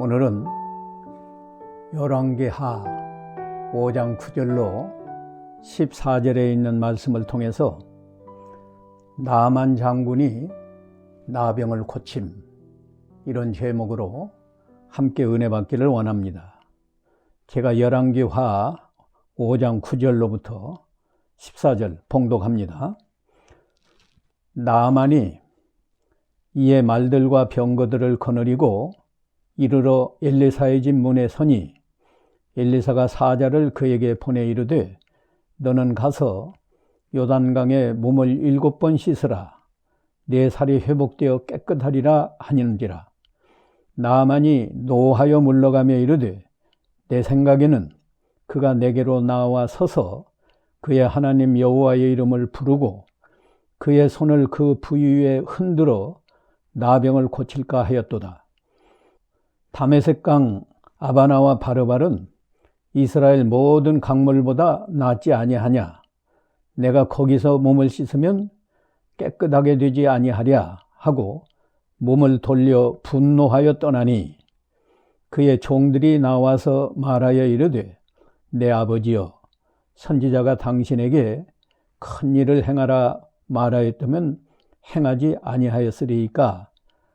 오늘은 열왕기하 5장 9절로 14절에 있는 말씀을 통해서 나만 장군이 나병을 고침, 이런 제목으로 함께 은혜 받기를 원합니다. 제가 열왕기하 5장 9절로부터 14절 봉독합니다. 나만이 이에 말들과 병거들을 거느리고 이르러 엘리사의 집 문에 서니 엘리사가 사자를 그에게 보내 이르되 너는 가서 요단강에 몸을 7번 씻으라. 내 살이 회복되어 깨끗하리라 하니는지라. 나만이 노하여 물러가며 이르되 내 생각에는 그가 내게로 나와 서서 그의 하나님 여호와의 이름을 부르고 그의 손을 그 부위에 흔들어 나병을 고칠까 하였도다. 다메섹강 아바나와 바르발은 이스라엘 모든 강물보다 낫지 아니하냐. 내가 거기서 몸을 씻으면 깨끗하게 되지 아니하랴 하고 몸을 돌려 분노하여 떠나니 그의 종들이 나와서 말하여 이르되 내 아버지여, 선지자가 당신에게 큰 일을 행하라 말하였다면 행하지 아니하였으리이까.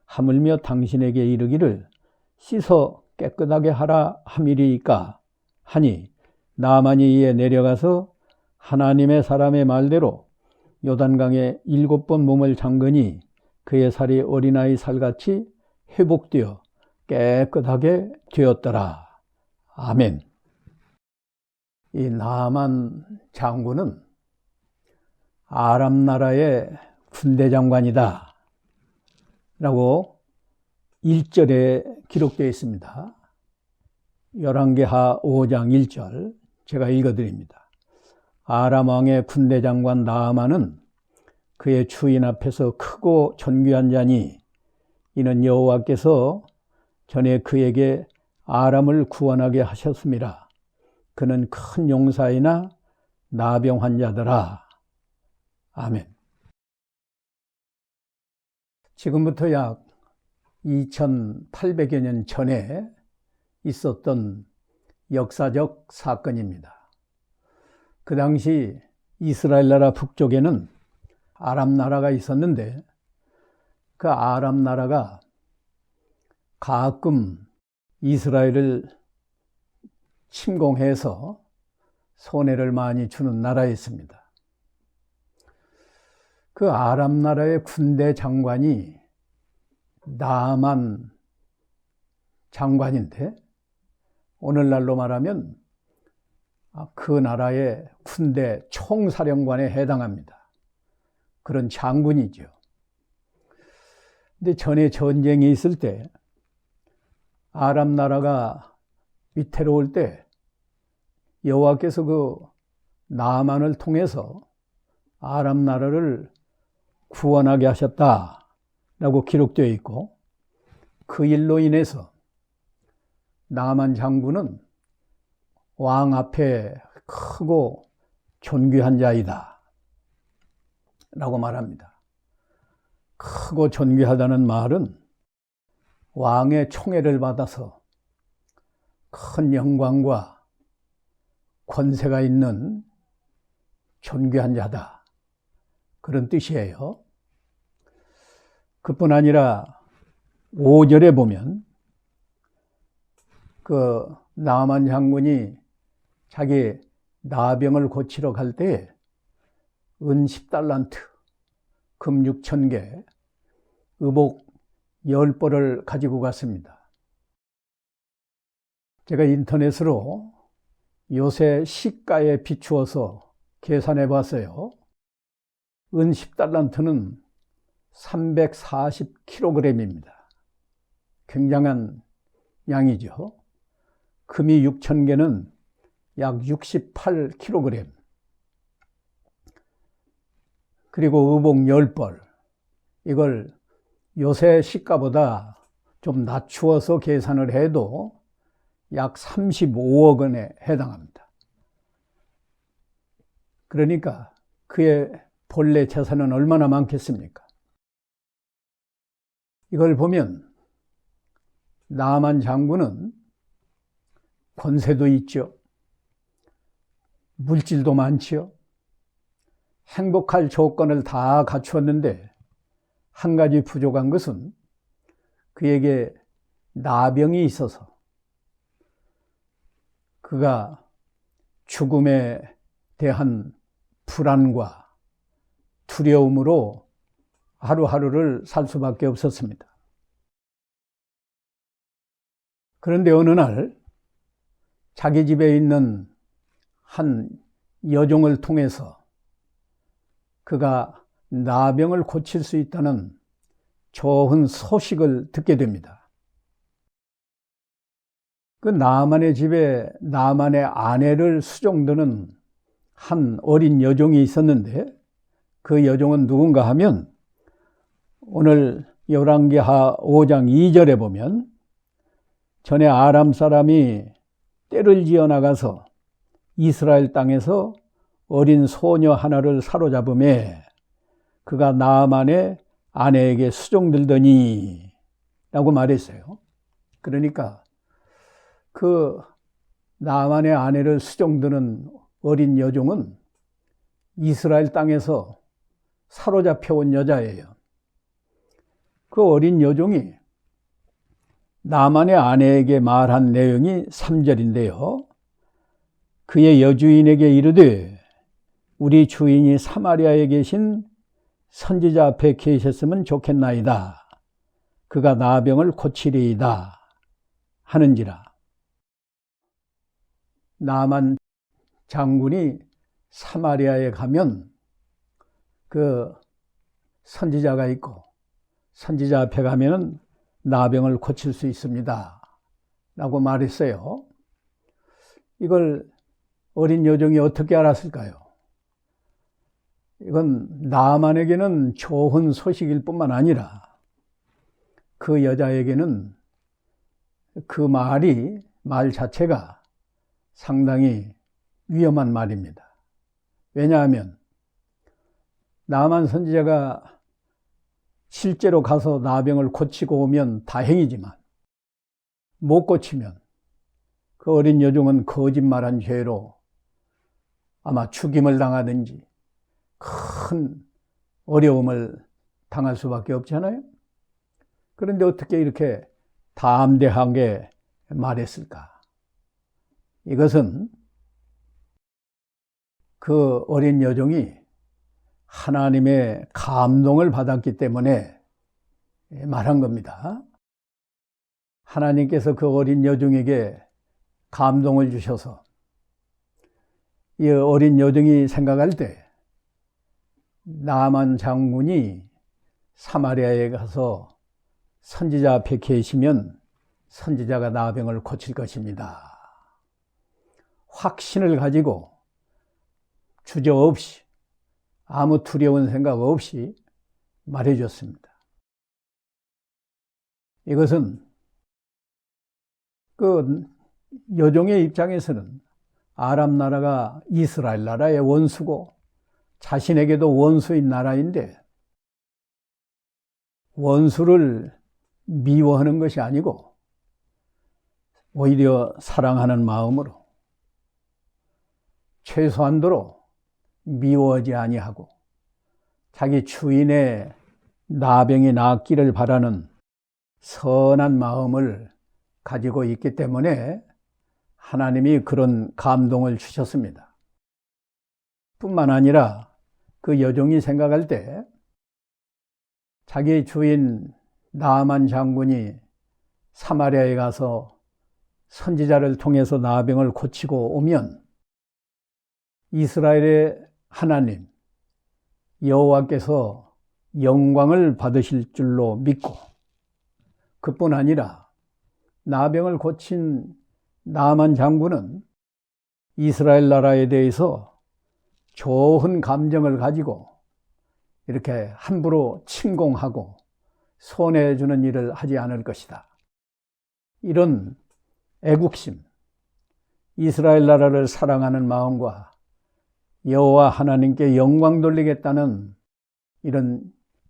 하물며 당신에게 이르기를 씻어 깨끗하게 하라 함이리이까 하니 나만이 이에 내려가서 하나님의 사람의 말대로 요단강에 7번 몸을 잠그니 그의 살이 어린아이 살같이 회복되어 깨끗하게 되었더라. 아멘. 이 나만 장군은 아람 나라의 군대 장관이다 라고 1절에 기록되어 있습니다. 열왕기하 5장 1절 제가 읽어드립니다. 아람 왕의 군대 장관 나아만은 그의 주인 앞에서 크고 존귀한 자니 이는 여호와께서 전에 그에게 아람을 구원하게 하셨습니다. 그는 큰 용사이나 나병 환자더라. 아멘. 지금부터 약 2800여 년 전에 있었던 역사적 사건입니다. 그 당시 이스라엘 나라 북쪽에는 아람 나라가 있었는데 그 아람 나라가 가끔 이스라엘을 침공해서 손해를 많이 주는 나라였습니다. 그 아람 나라의 군대 장관이 나만 장관인데 오늘날로 말하면 그 나라의 군대 총사령관에 해당합니다. 그런 장군이죠. 근데 전에 전쟁이 있을 때 아람 나라가 위태로울 때 여호와께서 그 나만을 통해서 아람 나라를 구원하게 하셨다라고 기록되어 있고 그 일로 인해서 나만 장군은 왕 앞에 크고 존귀한 자이다 라고 말합니다. 크고 존귀하다는 말은 왕의 총애를 받아서 큰 영광과 권세가 있는 존귀한 자다, 그런 뜻이에요. 그뿐 아니라 5절에 보면 그 나만 장군이 자기 나병을 고치러 갈 때 은 10달란트, 금 6,000개, 의복 10벌을 가지고 갔습니다. 제가 인터넷으로 요새 시가에 비추어서 계산해 봤어요. 은 10달란트는 340kg입니다. 굉장한 양이죠. 금이 6,000개는 약 68kg. 그리고 의복 10벌. 이걸 요새 시가보다 좀 낮추어서 계산을 해도 약 35억 원에 해당합니다. 그러니까 그의 본래 재산은 얼마나 많겠습니까? 이걸 보면 나만 장군은 권세도 있죠. 물질도 많지요. 행복할 조건을 다 갖추었는데 한 가지 부족한 것은 그에게 나병이 있어서 그가 죽음에 대한 불안과 두려움으로 하루하루를 살 수밖에 없었습니다. 그런데 어느 날 자기 집에 있는 한 여종을 통해서 그가 나병을 고칠 수 있다는 좋은 소식을 듣게 됩니다. 그 나만의 집에 나만의 아내를 수종드는 한 어린 여종이 있었는데 그 여종은 누군가 하면 오늘 열왕기하 5장 2절에 보면 전에 아람 사람이 떼를 지어 나가서 이스라엘 땅에서 어린 소녀 하나를 사로잡음에 그가 나만의 아내에게 수종들더니 라고 말했어요. 그러니까 그 나만의 아내를 수종드는 어린 여종은 이스라엘 땅에서 사로잡혀온 여자예요. 그 어린 여종이 나만의 아내에게 말한 내용이 3절인데요. 그의 여주인에게 이르되 우리 주인이 사마리아에 계신 선지자 앞에 계셨으면 좋겠나이다. 그가 나병을 고치리이다 하는지라. 나만 장군이 사마리아에 가면 그 선지자가 있고 선지자 앞에 가면은 나병을 고칠 수 있습니다 라고 말했어요. 이걸 어린 여종이 어떻게 알았을까요? 이건 나만에게는 좋은 소식일 뿐만 아니라 그 여자에게는 그 말 자체가 상당히 위험한 말입니다. 왜냐하면 나만 선지자가 실제로 가서 나병을 고치고 오면 다행이지만 못 고치면 그 어린 여종은 거짓말한 죄로 아마 죽임을 당하든지 큰 어려움을 당할 수밖에 없잖아요. 그런데 어떻게 이렇게 담대하게 말했을까? 이것은 그 어린 여종이 하나님의 감동을 받았기 때문에 말한 겁니다. 하나님께서 그 어린 여종에게 감동을 주셔서 이 어린 여종이 생각할 때 나만 장군이 사마리아에 가서 선지자 앞에 계시면 선지자가 나병을 고칠 것입니다. 확신을 가지고 주저없이 아무 두려운 생각 없이 말해줬습니다. 이것은 그 여종의 입장에서는 아람 나라가 이스라엘 나라의 원수고 자신에게도 원수인 나라인데 원수를 미워하는 것이 아니고 오히려 사랑하는 마음으로 최소한도로 미워하지 아니하고 자기 주인의 나병이 낫기를 바라는 선한 마음을 가지고 있기 때문에 하나님이 그런 감동을 주셨습니다. 뿐만 아니라 그 여종이 생각할 때 자기 주인 나만 장군이 사마리아에 가서 선지자를 통해서 나병을 고치고 오면 이스라엘의 하나님 여호와께서 영광을 받으실 줄로 믿고 그뿐 아니라 나병을 고친 나만 장군은 이스라엘 나라에 대해서 좋은 감정을 가지고 이렇게 함부로 침공하고 손해주는 일을 하지 않을 것이다. 이런 애국심, 이스라엘 나라를 사랑하는 마음과 여호와 하나님께 영광 돌리겠다는 이런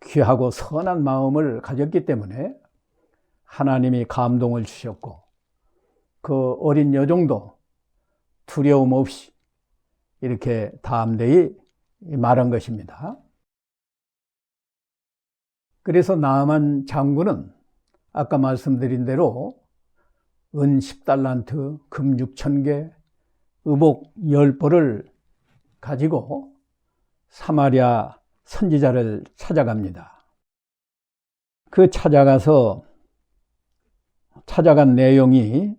귀하고 선한 마음을 가졌기 때문에 하나님이 감동을 주셨고 그 어린 여종도 두려움 없이 이렇게 담대히 말한 것입니다. 그래서 나아만 장군은 아까 말씀드린 대로 은 10달란트, 금 6,000개, 의복 10벌을 가지고 사마리아 선지자를 찾아갑니다. 그 찾아간 내용이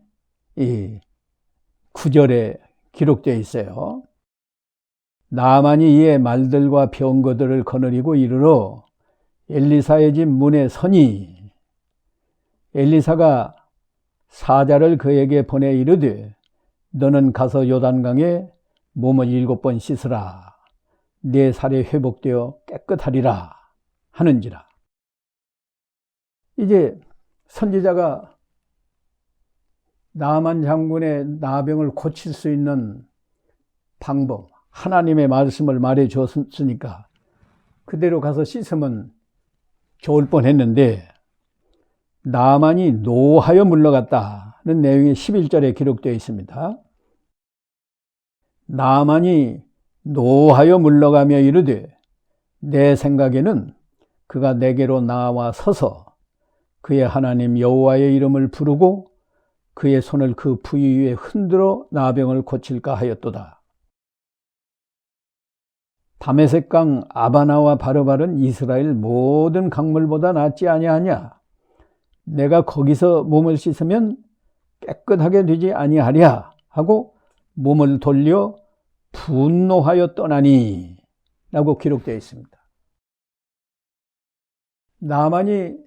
이 9절에 기록되어 있어요. 나아만이 이에 말들과 병거들을 거느리고 이르러 엘리사의 집 문에 서니 엘리사가 사자를 그에게 보내 이르되 너는 가서 요단강에 몸을 7번 씻으라. 네 살이 회복되어 깨끗하리라 하는지라. 이제 선지자가 나아만 장군의 나병을 고칠 수 있는 방법, 하나님의 말씀을 말해 줬으니까 그대로 가서 씻으면 좋을 뻔했는데 나아만이 노하여 물러갔다는 내용이 11절에 기록되어 있습니다. 나아만이 노하여 물러가며 이르되 내 생각에는 그가 내게로 나와 서서 그의 하나님 여호와의 이름을 부르고 그의 손을 그 부위 위에 흔들어 나병을 고칠까 하였도다. 다메섹강 아바나와 바르발은 이스라엘 모든 강물보다 낫지 아니하냐? 내가 거기서 몸을 씻으면 깨끗하게 되지 아니하랴 하고 몸을 돌려 분노하여 떠나니 라고 기록되어 있습니다. 나아만이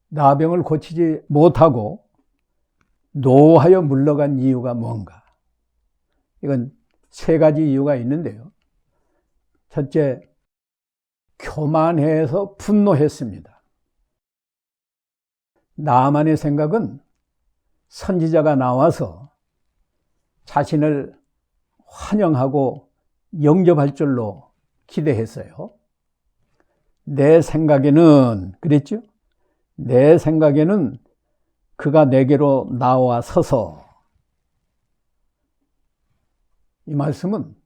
나병을 고치지 못하고 노하여 물러간 이유가 뭔가? 이건 3가지 이유가 있는데요. 첫째, 교만해서 분노했습니다. 나아만의 생각은 선지자가 나와서 자신을 환영하고 영접할 줄로 기대했어요. 내 생각에는 그랬죠? 내 생각에는 그가 내게로 나와 서서, 이 말씀은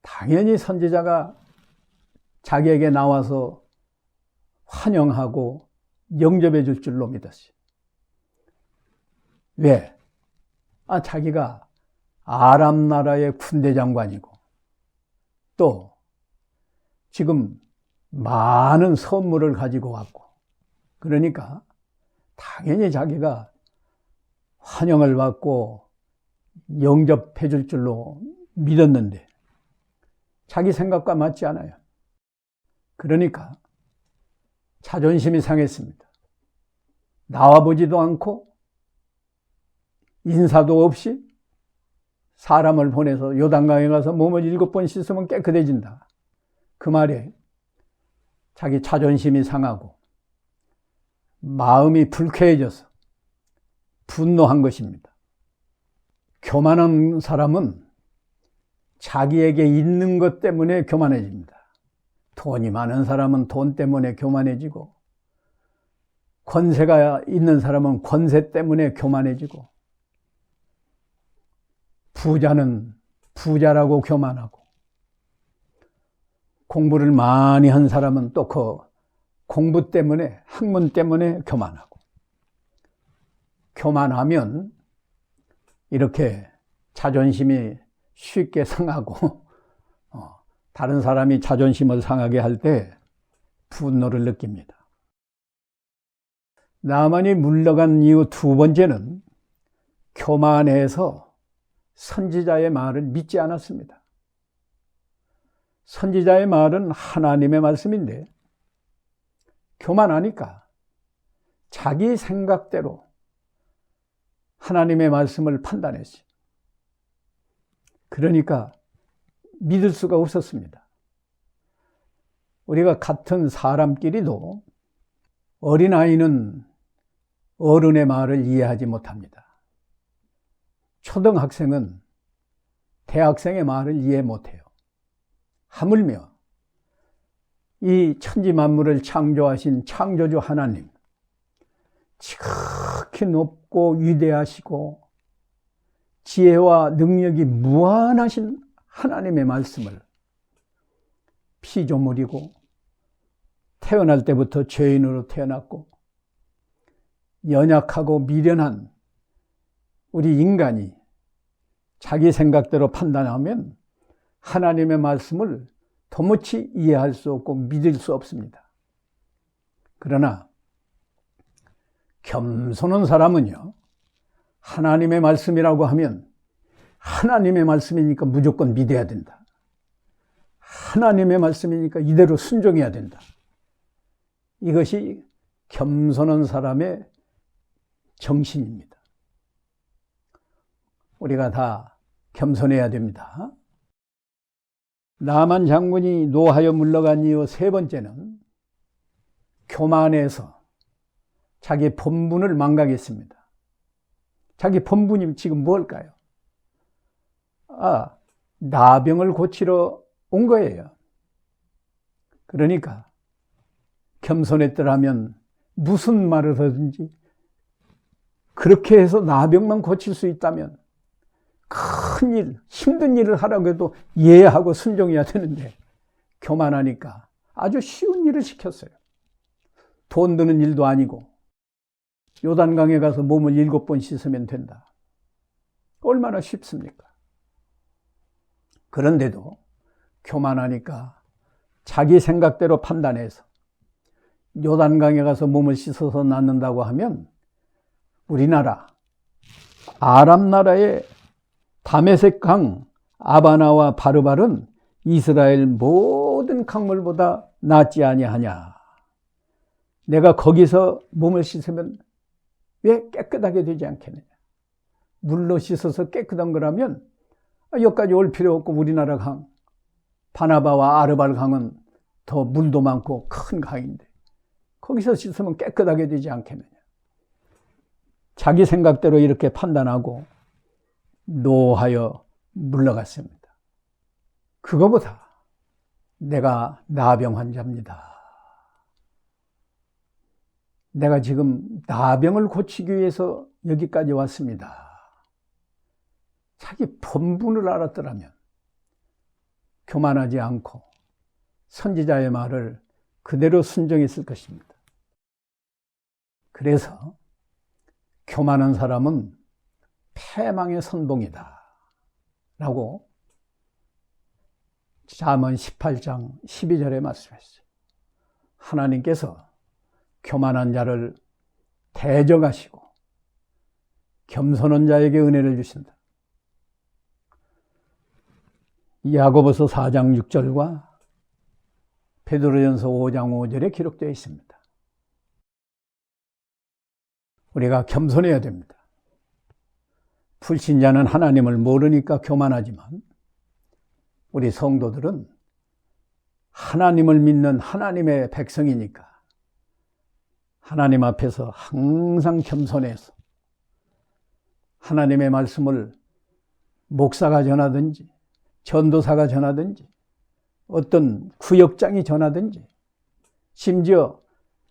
당연히 선지자가 자기에게 나와서 환영하고 영접해 줄 줄로 믿었어요. 왜? 자기가 아람 나라의 군대 장관이고 또 지금 많은 선물을 가지고 왔고 그러니까 당연히 자기가 환영을 받고 영접해 줄 줄로 믿었는데 자기 생각과 맞지 않아요. 그러니까 자존심이 상했습니다. 나와보지도 않고 인사도 없이 사람을 보내서 요단강에 가서 몸을 7번 씻으면 깨끗해진다. 그 말에 자기 자존심이 상하고 마음이 불쾌해져서 분노한 것입니다. 교만한 사람은 자기에게 있는 것 때문에 교만해집니다. 돈이 많은 사람은 돈 때문에 교만해지고 권세가 있는 사람은 권세 때문에 교만해지고 부자는 부자라고 교만하고 공부를 많이 한 사람은 또 그 공부 때문에 학문 때문에 교만하고 교만하면 이렇게 자존심이 쉽게 상하고 다른 사람이 자존심을 상하게 할 때 분노를 느낍니다. 나아만이 물러간 이유 2번째는 교만해서 선지자의 말을 믿지 않았습니다. 선지자의 말은 하나님의 말씀인데 교만하니까 자기 생각대로 하나님의 말씀을 판단했어요. 그러니까 믿을 수가 없었습니다. 우리가 같은 사람끼리도 어린아이는 어른의 말을 이해하지 못합니다. 초등학생은 대학생의 말을 이해 못해요. 하물며 이 천지 만물을 창조하신 창조주 하나님, 지극히 높고 위대하시고 지혜와 능력이 무한하신 하나님의 말씀을 피조물이고 태어날 때부터 죄인으로 태어났고 연약하고 미련한 우리 인간이 자기 생각대로 판단하면 하나님의 말씀을 도무지 이해할 수 없고 믿을 수 없습니다. 그러나 겸손한 사람은요, 하나님의 말씀이라고 하면 하나님의 말씀이니까 무조건 믿어야 된다. 하나님의 말씀이니까 이대로 순종해야 된다. 이것이 겸손한 사람의 정신입니다. 우리가 다 겸손해야 됩니다. 나만 장군이 노하여 물러간 이유 세 번째는 교만해서 자기 본분을 망각했습니다. 자기 본분이 지금 뭘까요? 나병을 고치러 온 거예요. 그러니까 겸손했더라면 무슨 말을 하든지 그렇게 해서 나병만 고칠 수 있다면 큰 일, 힘든 일을 하라고 해도 이해하고 순종해야 되는데 교만하니까 아주 쉬운 일을 시켰어요. 돈 드는 일도 아니고 요단강에 가서 몸을 7번 씻으면 된다. 얼마나 쉽습니까? 그런데도 교만하니까 자기 생각대로 판단해서 요단강에 가서 몸을 씻어서 낫는다고 하면 우리나라 아람 나라의 다메섹 강 아바나와 바르발은 이스라엘 모든 강물보다 낫지 아니하냐. 내가 거기서 몸을 씻으면 왜 깨끗하게 되지 않겠느냐. 물로 씻어서 깨끗한 거라면 여기까지 올 필요 없고 우리나라 강 바나바와 아르발 강은 더 물도 많고 큰 강인데 거기서 씻으면 깨끗하게 되지 않겠느냐. 자기 생각대로 이렇게 판단하고 노하여 물러갔습니다. 그거보다 내가 나병 환자입니다. 내가 지금 나병을 고치기 위해서 여기까지 왔습니다. 자기 본분을 알았더라면 교만하지 않고 선지자의 말을 그대로 순종했을 것입니다. 그래서 교만한 사람은 패망의 선봉이다 라고 잠언 18장 12절에 말씀했어요. 하나님께서 교만한 자를 대적하시고 겸손한 자에게 은혜를 주신다. 야고보서 4장 6절과 베드로전서 5장 5절에 기록되어 있습니다. 우리가 겸손해야 됩니다. 불신자는 하나님을 모르니까 교만하지만 우리 성도들은 하나님을 믿는 하나님의 백성이니까 하나님 앞에서 항상 겸손해서 하나님의 말씀을 목사가 전하든지 전도사가 전하든지 어떤 구역장이 전하든지 심지어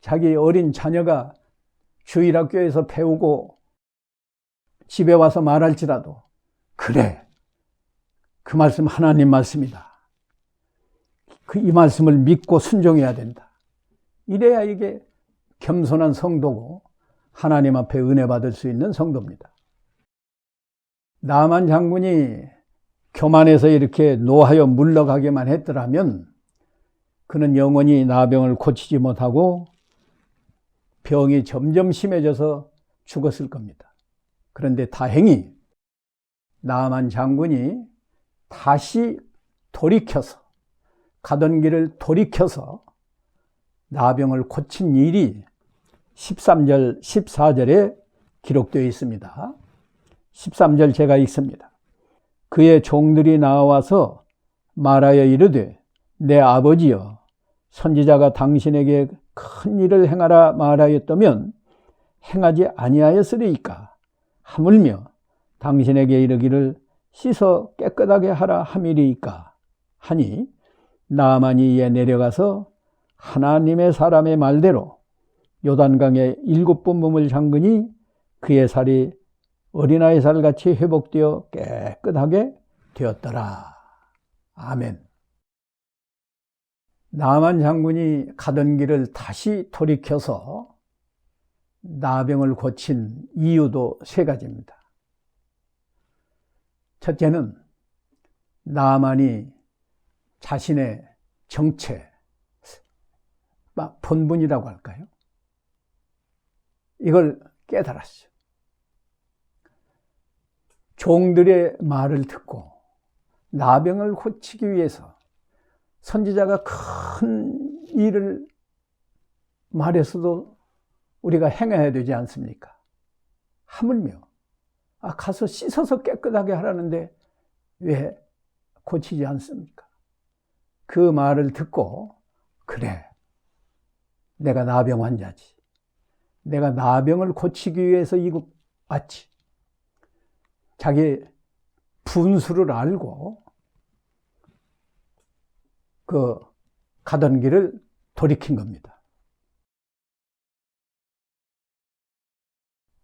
자기 어린 자녀가 주일학교에서 배우고 집에 와서 말할지라도 그래, 그 말씀 하나님 말씀이다. 이 말씀을 믿고 순종해야 된다. 이래야 이게 겸손한 성도고 하나님 앞에 은혜 받을 수 있는 성도입니다. 나만 장군이 교만해서 이렇게 노하여 물러가게만 했더라면 그는 영원히 나병을 고치지 못하고 병이 점점 심해져서 죽었을 겁니다. 그런데 다행히 나만 장군이 다시 돌이켜서 가던 길을 돌이켜서 나병을 고친 일이 13절, 14절에 기록되어 있습니다. 13절 제가 읽습니다. 그의 종들이 나와서 말하여 이르되 내 아버지여 선지자가 당신에게 큰 일을 행하라 말하였다면 행하지 아니하였으리이까 하물며 당신에게 이르기를 씻어 깨끗하게 하라 함이리이까 하니 나만이 이에 내려가서 하나님의 사람의 말대로 요단강에 7번 몸을 잠그니 그의 살이 어린아이 살같이 회복되어 깨끗하게 되었더라. 아멘. 나만 장군이 가던 길을 다시 돌이켜서 나병을 고친 이유도 3가지입니다. 첫째는 나만이 자신의 정체, 본분이라고 할까요? 이걸 깨달았어요. 종들의 말을 듣고 나병을 고치기 위해서 선지자가 큰 일을 말해서도 우리가 행해야 되지 않습니까? 하물며 가서 씻어서 깨끗하게 하라는데 왜 고치지 않습니까? 그 말을 듣고 그래, 내가 나병 환자지. 내가 나병을 고치기 위해서 이곳 왔지. 자기 분수를 알고 그 가던 길을 돌이킨 겁니다.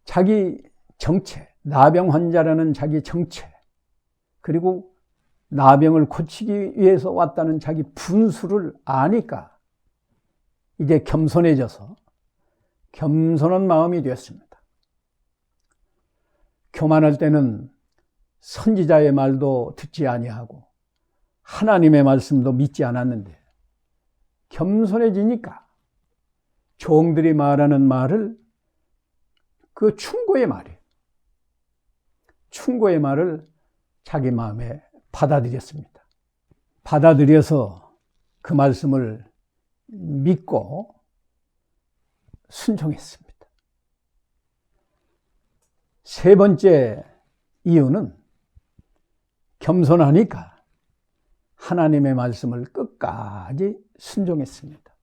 자기 정체, 나병 환자라는 자기 정체, 그리고 나병을 고치기 위해서 왔다는 자기 분수를 아니까 이제 겸손해져서 겸손한 마음이 되었습니다. 교만할 때는 선지자의 말도 듣지 아니하고 하나님의 말씀도 믿지 않았는데 겸손해지니까 종들이 말하는 말을, 그 충고의 말이에요. 충고의 말을 자기 마음에 받아들였습니다. 받아들여서 그 말씀을 믿고 순종했습니다. 3번째 이유는 겸손하니까 하나님의 말씀을 끝까지 순종했습니다.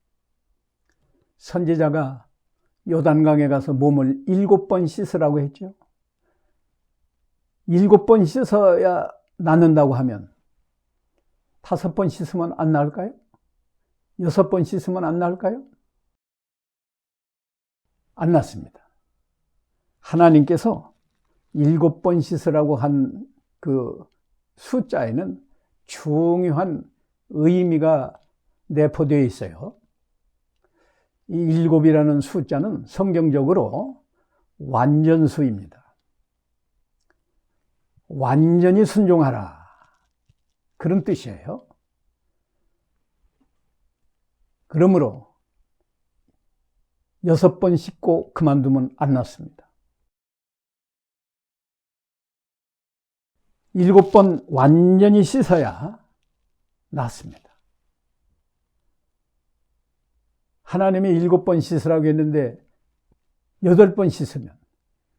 선지자가 요단강에 가서 몸을 7번 씻으라고 했죠. 7번 씻어야 낫는다고 하면 5번 씻으면 안 나을까요? 6번 씻으면 안 나을까요? 안 낫습니다. 하나님께서 7번 씻으라고 한 그 숫자에는 중요한 의미가 내포되어 있어요. 이 7이라는 숫자는 성경적으로 완전수입니다. 완전히 순종하라, 그런 뜻이에요. 그러므로 6번 씻고 그만두면 안 낫습니다. 7번 완전히 씻어야 낫습니다. 하나님이 7번 씻으라고 했는데 8번 씻으면,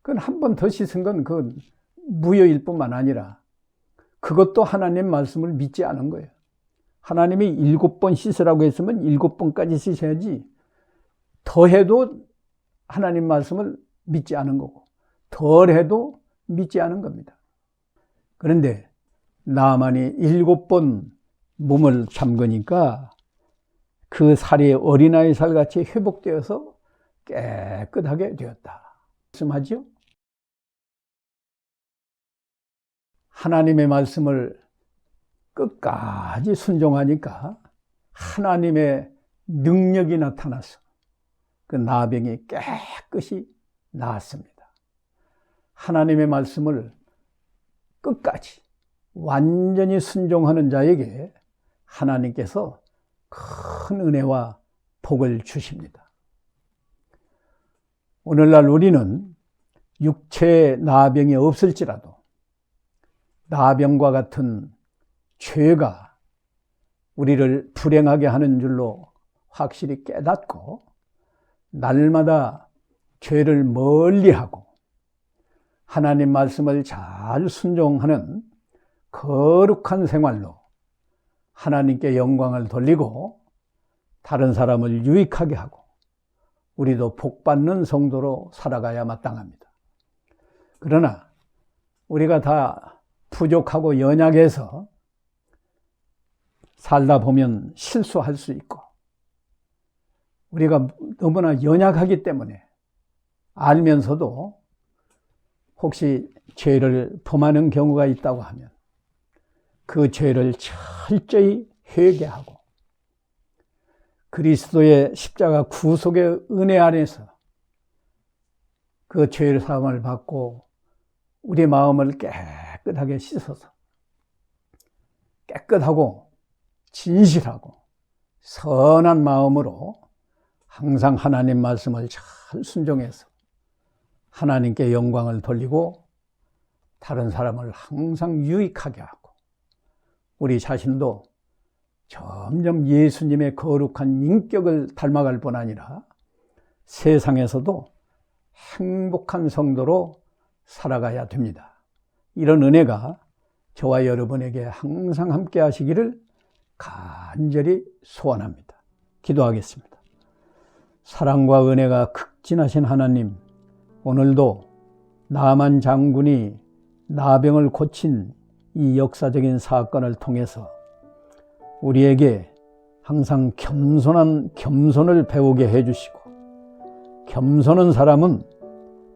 그건 한 번 더 씻은 건 그 무효일 뿐만 아니라 그것도 하나님 말씀을 믿지 않은 거예요. 하나님이 7번 씻으라고 했으면 7번까지 씻어야지, 더해도 하나님 말씀을 믿지 않은 거고 덜해도 믿지 않은 겁니다. 그런데 나만이 7번 몸을 잠그니까 그 살이 어린아이 살같이 회복되어서 깨끗하게 되었다 말씀하죠. 하나님의 말씀을 끝까지 순종하니까 하나님의 능력이 나타나서 그 나병이 깨끗이 나았습니다. 하나님의 말씀을 끝까지 완전히 순종하는 자에게 하나님께서 큰 은혜와 복을 주십니다. 오늘날 우리는 육체에 나병이 없을지라도 나병과 같은 죄가 우리를 불행하게 하는 줄로 확실히 깨닫고 날마다 죄를 멀리하고 하나님 말씀을 잘 순종하는 거룩한 생활로 하나님께 영광을 돌리고 다른 사람을 유익하게 하고 우리도 복받는 성도로 살아가야 마땅합니다. 그러나 우리가 다 부족하고 연약해서 살다 보면 실수할 수 있고 우리가 너무나 연약하기 때문에 알면서도 혹시 죄를 범하는 경우가 있다고 하면 그 죄를 철저히 회개하고 그리스도의 십자가 구속의 은혜 안에서 그 죄의 사함을 받고 우리 마음을 깨끗하게 씻어서 깨끗하고 진실하고 선한 마음으로 항상 하나님 말씀을 잘 순종해서 하나님께 영광을 돌리고 다른 사람을 항상 유익하게 하고 우리 자신도 점점 예수님의 거룩한 인격을 닮아갈 뿐 아니라 세상에서도 행복한 성도로 살아가야 됩니다. 이런 은혜가 저와 여러분에게 항상 함께 하시기를 간절히 소원합니다. 기도하겠습니다. 사랑과 은혜가 극진하신 하나님, 오늘도 나만 장군이 나병을 고친 이 역사적인 사건을 통해서 우리에게 항상 겸손을 배우게 해주시고, 겸손한 사람은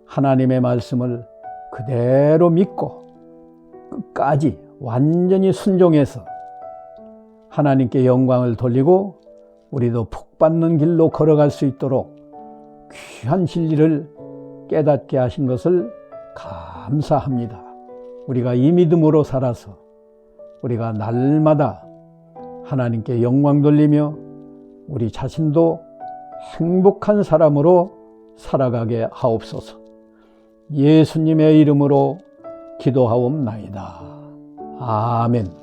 하나님의 말씀을 그대로 믿고 끝까지 완전히 순종해서 하나님께 영광을 돌리고 우리도 복받는 길로 걸어갈 수 있도록 귀한 진리를 깨닫게 하신 것을 감사합니다. 우리가 이 믿음으로 살아서 우리가 날마다 하나님께 영광 돌리며 우리 자신도 행복한 사람으로 살아가게 하옵소서. 예수님의 이름으로 기도하옵나이다. 아멘.